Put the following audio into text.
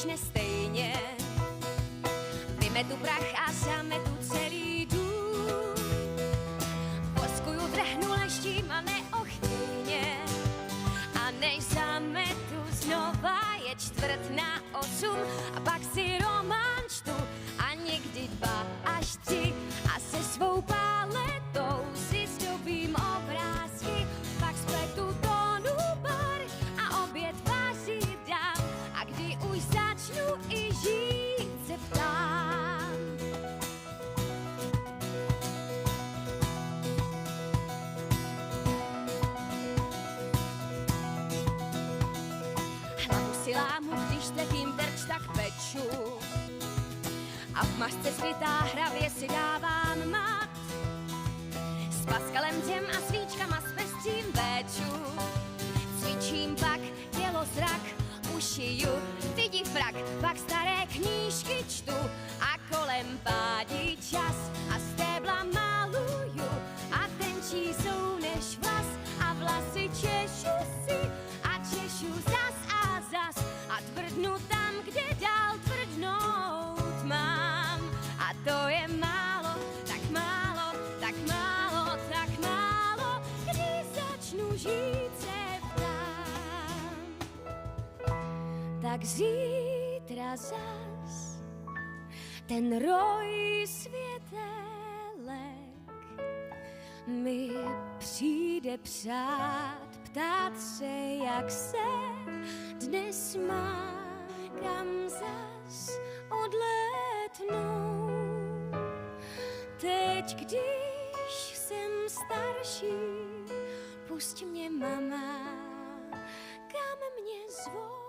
začne stejně. Vymetu prach a zametu celý dům. Poskuju, drhnu, leštím a neochvějně. A než zametu znova je 7:45 a pak si román čtu a někdy 2 až 3 a se svou paletou si zdobím obrázky, pak spletu tónu bar a oběd vařit dám a kdy už začnu i žít se ptám. Hlavu si lámu, když trefím terč, tak peču a v mašce skrytá hravě si dávám mat. S paskalem dřem a svíčkama s pestřím véču. Cvičím pak tělo, zrak, ušiju, vidí frak, pak staré knížky čtu a kolem pádí čas a stébla maluju a tenčí jsou než vlas a vlasy češu si a češu zas a zas a tvrdnu tam, kde dál tvrdnout mám. A to je málo, tak málo, tak málo, tak málo, kdy začnu žít se ptám. Tak zítra zas ten roj světelek mi přijde přát, ptát se, jak se dnes má, kam zas odlétnou. Teď, když jsem starší, pusť mě, mama, kam mě zvou.